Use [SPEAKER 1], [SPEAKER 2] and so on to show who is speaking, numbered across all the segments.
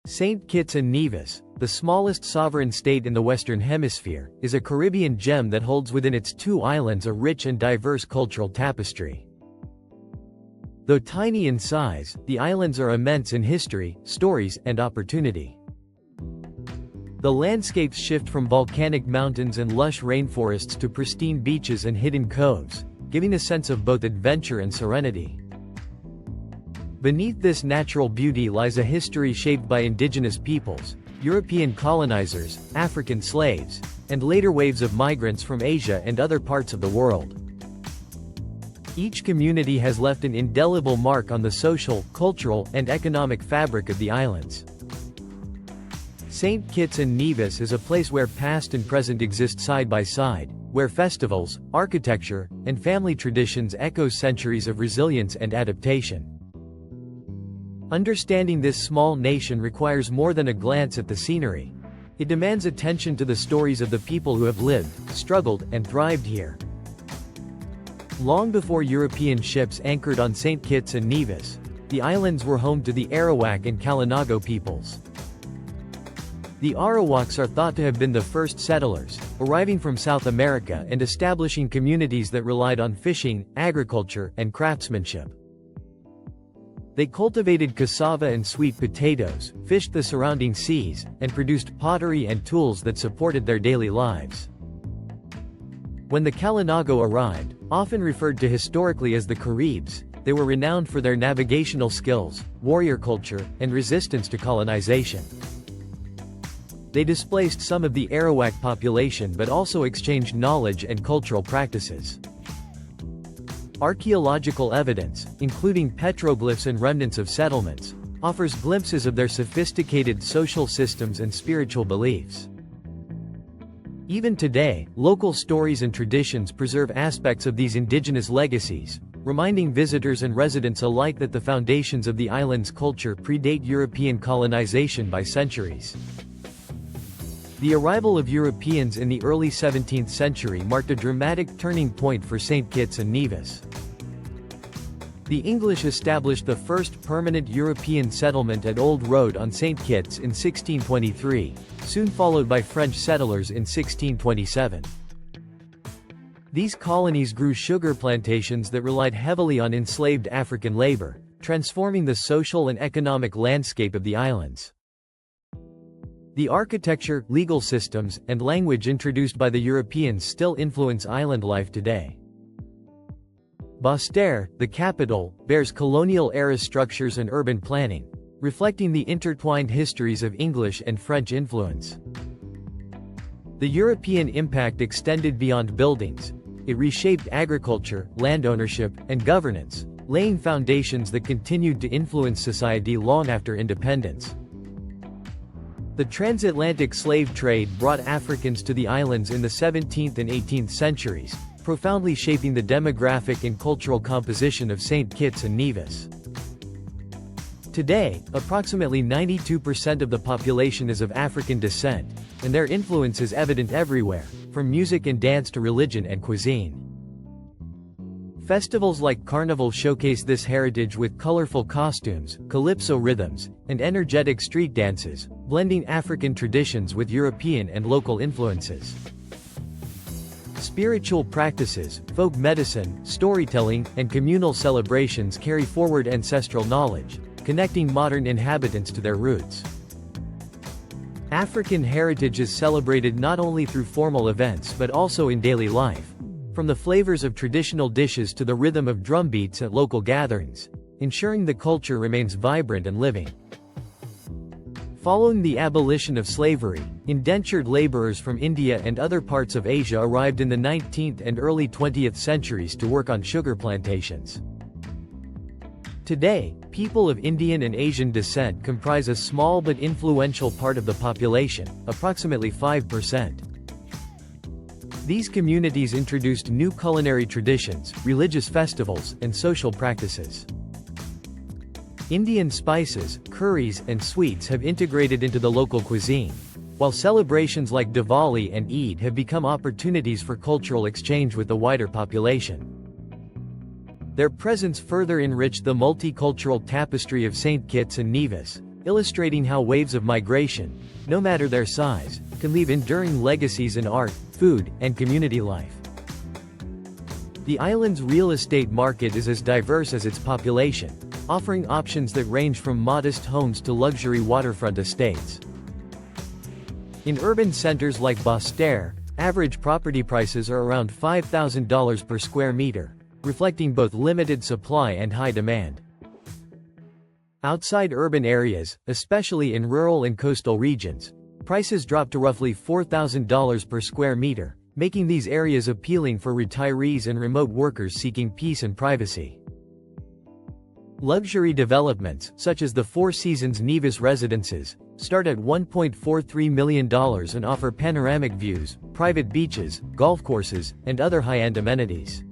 [SPEAKER 1] Saint Kitts and Nevis, the smallest sovereign state in the Western Hemisphere, is a Caribbean gem that holds within its two islands a rich and diverse cultural tapestry. Though tiny in size, the islands are immense in history, stories, and opportunity. The landscapes shift from volcanic mountains and lush rainforests to pristine beaches and hidden coves, giving a sense of both adventure and serenity. Beneath this natural beauty lies a history shaped by indigenous peoples, European colonizers, African slaves, and later waves of migrants from Asia and other parts of the world. Each community has left an indelible mark on the social, cultural, and economic fabric of the islands. Saint Kitts and Nevis is a place where past and present exist side by side, where festivals, architecture, and family traditions echo centuries of resilience and adaptation. Understanding this small nation requires more than a glance at the scenery. It demands attention to the stories of the people who have lived, struggled, and thrived here. Long before European ships anchored on Saint Kitts and Nevis, the islands were home to the Arawak and Kalinago peoples. The Arawaks are thought to have been the first settlers, arriving from South America and establishing communities that relied on fishing, agriculture, and craftsmanship. They cultivated cassava and sweet potatoes, fished the surrounding seas, and produced pottery and tools that supported their daily lives. When the Kalinago arrived, often referred to historically as the Caribs, they were renowned for their navigational skills, warrior culture, and resistance to colonization. They displaced some of the Arawak population but also exchanged knowledge and cultural practices. Archaeological evidence, including petroglyphs and remnants of settlements, offers glimpses of their sophisticated social systems and spiritual beliefs. Even today, local stories and traditions preserve aspects of these indigenous legacies, reminding visitors and residents alike that the foundations of the island's culture predate European colonization by centuries. The arrival of Europeans in the early 17th century marked a dramatic turning point for Saint Kitts and Nevis. The English established the first permanent European settlement at Old Road on Saint Kitts in 1623, soon followed by French settlers in 1627. These colonies grew sugar plantations that relied heavily on enslaved African labor, transforming the social and economic landscape of the islands. The architecture, legal systems, and language introduced by the Europeans still influence island life today. Basse-Terre, the capital, bears colonial-era structures and urban planning, reflecting the intertwined histories of English and French influence. The European impact extended beyond buildings. It reshaped agriculture, land ownership, and governance, laying foundations that continued to influence society long after independence. The transatlantic slave trade brought Africans to the islands in the 17th and 18th centuries, profoundly shaping the demographic and cultural composition of Saint Kitts and Nevis. Today, approximately 92% of the population is of African descent, and their influence is evident everywhere, from music and dance to religion and cuisine. Festivals like Carnival showcase this heritage with colorful costumes, calypso rhythms, and energetic street dances, blending African traditions with European and local influences. Spiritual practices, folk medicine, storytelling, and communal celebrations carry forward ancestral knowledge, connecting modern inhabitants to their roots. African heritage is celebrated not only through formal events but also in daily life, from the flavors of traditional dishes to the rhythm of drumbeats at local gatherings, ensuring the culture remains vibrant and living. Following the abolition of slavery, indentured laborers from India and other parts of Asia arrived in the 19th and early 20th centuries to work on sugar plantations. Today, people of Indian and Asian descent comprise a small but influential part of the population, approximately 5%. These communities introduced new culinary traditions, religious festivals, and social practices. Indian spices, curries, and sweets have integrated into the local cuisine, while celebrations like Diwali and Eid have become opportunities for cultural exchange with the wider population. Their presence further enriched the multicultural tapestry of Saint Kitts and Nevis, illustrating how waves of migration, no matter their size, can leave enduring legacies in art, food, and community life. The island's real estate market is as diverse as its population, offering options that range from modest homes to luxury waterfront estates. In urban centers like Basseterre, average property prices are around $5,000 per square meter, reflecting both limited supply and high demand. Outside urban areas, especially in rural and coastal regions, prices drop to roughly $4,000 per square meter, making these areas appealing for retirees and remote workers seeking peace and privacy. Luxury developments, such as the Four Seasons Nevis residences, start at $1.43 million and offer panoramic views, private beaches, golf courses, and other high-end amenities.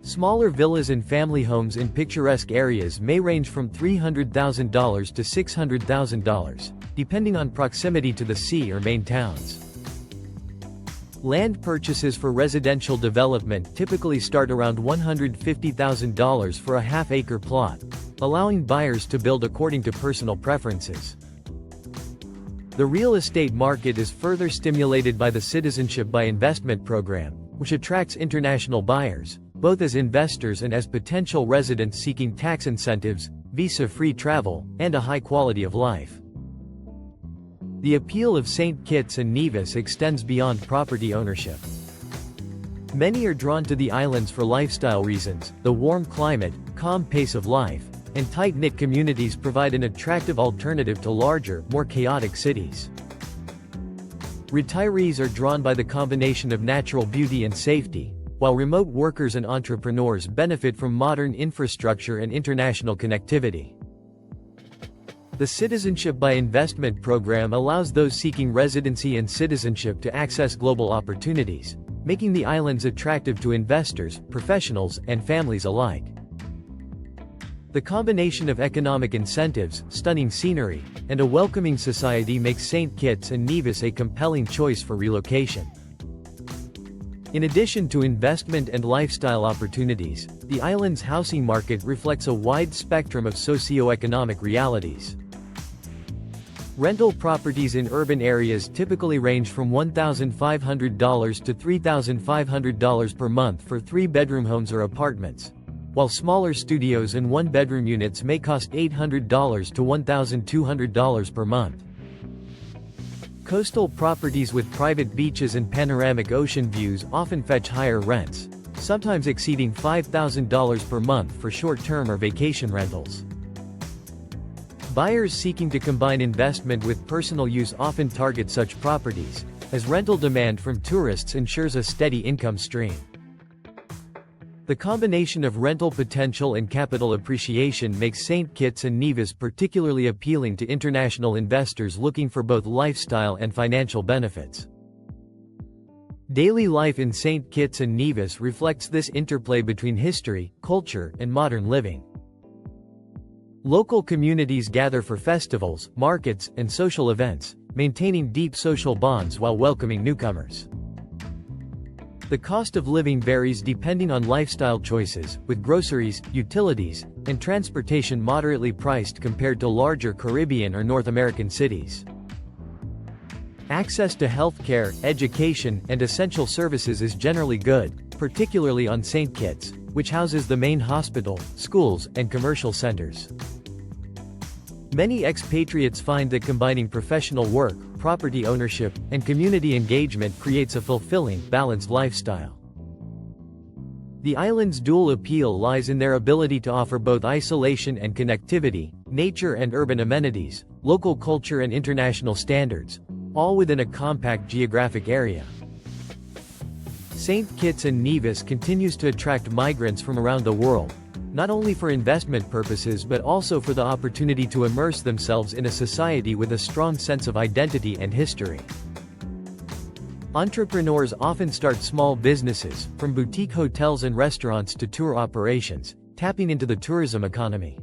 [SPEAKER 1] Smaller villas and family homes in picturesque areas may range from $300,000 to $600,000, depending on proximity to the sea or main towns. Land purchases for residential development typically start around $150,000 for a half-acre plot, allowing buyers to build according to personal preferences. The real estate market is further stimulated by the Citizenship by Investment program, which attracts international buyers, both as investors and as potential residents seeking tax incentives, visa-free travel, and a high quality of life. The appeal of St. Kitts and Nevis extends beyond property ownership. Many are drawn to the islands for lifestyle reasons. The warm climate, calm pace of life, and tight-knit communities provide an attractive alternative to larger, more chaotic cities. Retirees are drawn by the combination of natural beauty and safety, while remote workers and entrepreneurs benefit from modern infrastructure and international connectivity. The Citizenship by Investment program allows those seeking residency and citizenship to access global opportunities, making the islands attractive to investors, professionals, and families alike. The combination of economic incentives, stunning scenery, and a welcoming society makes St. Kitts and Nevis a compelling choice for relocation. In addition to investment and lifestyle opportunities, the island's housing market reflects a wide spectrum of socio-economic realities. Rental properties in urban areas typically range from $1,500 to $3,500 per month for three-bedroom homes or apartments, while smaller studios and one-bedroom units may cost $800 to $1,200 per month. Coastal properties with private beaches and panoramic ocean views often fetch higher rents, sometimes exceeding $5,000 per month for short-term or vacation rentals. Buyers seeking to combine investment with personal use often target such properties, as rental demand from tourists ensures a steady income stream. The combination of rental potential and capital appreciation makes St. Kitts and Nevis particularly appealing to international investors looking for both lifestyle and financial benefits. Daily life in St. Kitts and Nevis reflects this interplay between history, culture, and modern living. Local communities gather for festivals, markets, and social events, maintaining deep social bonds while welcoming newcomers. The cost of living varies depending on lifestyle choices, with groceries, utilities, and transportation moderately priced compared to larger Caribbean or North American cities. Access to healthcare, education, and essential services is generally good, particularly on St. Kitts, which houses the main hospital, schools, and commercial centers. Many expatriates find that combining professional work, property ownership, and community engagement creates a fulfilling, balanced lifestyle. The island's dual appeal lies in their ability to offer both isolation and connectivity, nature and urban amenities, local culture and international standards, all within a compact geographic area. St. Kitts and Nevis continues to attract migrants from around the world, not only for investment purposes but also for the opportunity to immerse themselves in a society with a strong sense of identity and history. Entrepreneurs often start small businesses, from boutique hotels and restaurants to tour operations, tapping into the tourism economy.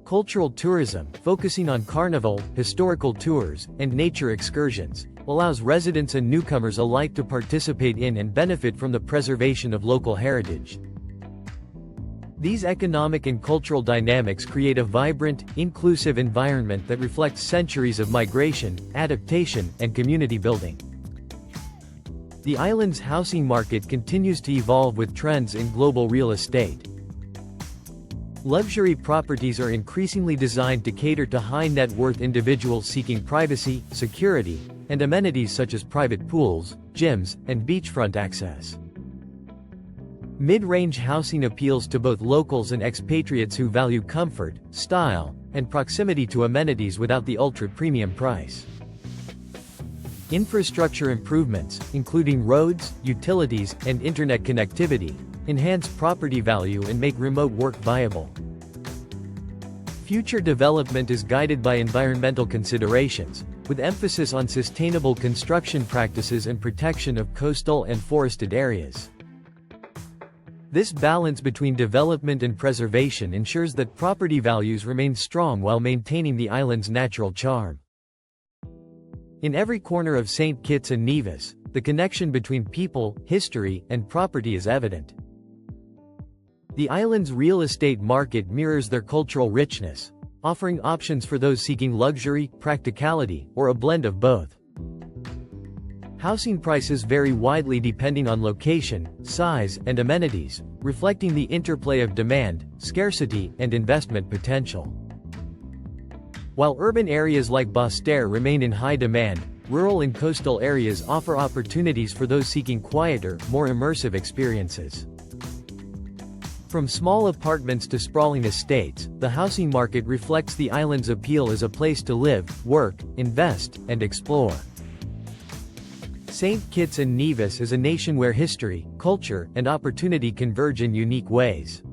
[SPEAKER 1] Cultural tourism, focusing on carnival, historical tours, and nature excursions, allows residents and newcomers alike to participate in and benefit from the preservation of local heritage. These economic and cultural dynamics create a vibrant, inclusive environment that reflects centuries of migration, adaptation, and community building. The island's housing market continues to evolve with trends in global real estate. Luxury properties are increasingly designed to cater to high-net-worth individuals seeking privacy, security, and amenities such as private pools, gyms, and beachfront access. Mid-range housing appeals to both locals and expatriates who value comfort, style, and proximity to amenities without the ultra-premium price. Infrastructure improvements, including roads, utilities, and internet connectivity, enhance property value and make remote work viable. Future development is guided by environmental considerations, with emphasis on sustainable construction practices and protection of coastal and forested areas. This balance between development and preservation ensures that property values remain strong while maintaining the island's natural charm. In every corner of St. Kitts and Nevis, the connection between people, history, and property is evident. The island's real estate market mirrors their cultural richness, offering options for those seeking luxury, practicality, or a blend of both. Housing prices vary widely depending on location, size, and amenities, reflecting the interplay of demand, scarcity, and investment potential. While urban areas like Basse-Terre remain in high demand, rural and coastal areas offer opportunities for those seeking quieter, more immersive experiences. From small apartments to sprawling estates, the housing market reflects the island's appeal as a place to live, work, invest, and explore. St. Kitts and Nevis is a nation where history, culture, and opportunity converge in unique ways.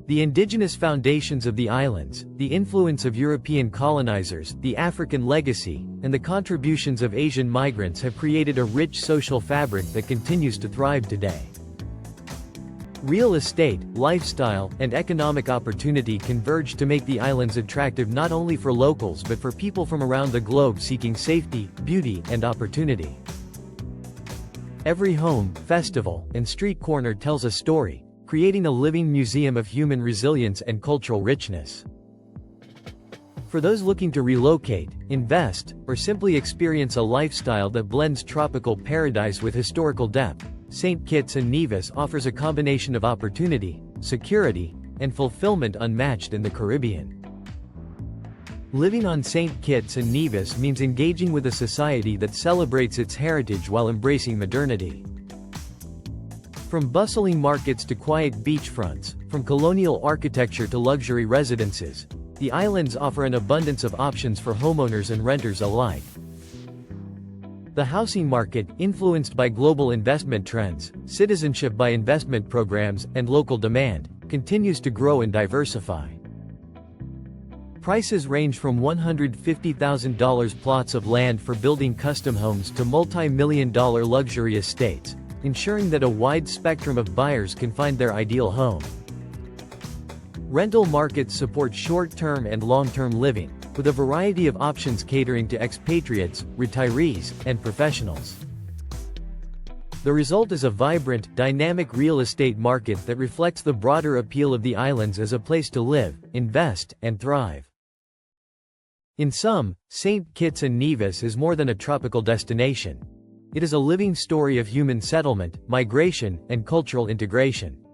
[SPEAKER 1] The indigenous foundations of the islands, the influence of European colonizers, the African legacy, and the contributions of Asian migrants have created a rich social fabric that continues to thrive today. Real estate, lifestyle, and economic opportunity converge to make the islands attractive not only for locals but for people from around the globe seeking safety, beauty, and opportunity. Every home, festival, and street corner tells a story, creating a living museum of human resilience and cultural richness. For those looking to relocate, invest, or simply experience a lifestyle that blends tropical paradise with historical depth, St. Kitts and Nevis offers a combination of opportunity, security, and fulfillment unmatched in the Caribbean. Living on St. Kitts and Nevis means engaging with a society that celebrates its heritage while embracing modernity. From bustling markets to quiet beachfronts, from colonial architecture to luxury residences, the islands offer an abundance of options for homeowners and renters alike. The housing market, influenced by global investment trends, citizenship by investment programs, and local demand, continues to grow and diversify. Prices range from $150,000 plots of land for building custom homes to multi-million-dollar luxury estates, ensuring that a wide spectrum of buyers can find their ideal home. Rental markets support short-term and long-term living, with a variety of options catering to expatriates, retirees, and professionals. The result is a vibrant, dynamic real estate market that reflects the broader appeal of the islands as a place to live, invest, and thrive. In sum, St. Kitts and Nevis is more than a tropical destination. It is a living story of human settlement, migration, and cultural integration.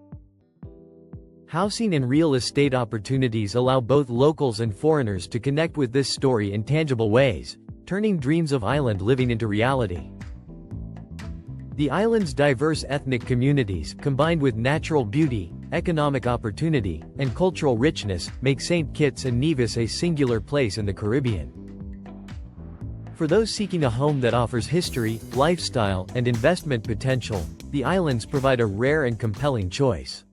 [SPEAKER 1] Housing and real estate opportunities allow both locals and foreigners to connect with this story in tangible ways, turning dreams of island living into reality. The island's diverse ethnic communities, combined with natural beauty, economic opportunity, and cultural richness, make St. Kitts and Nevis a singular place in the Caribbean. For those seeking a home that offers history, lifestyle, and investment potential, the islands provide a rare and compelling choice.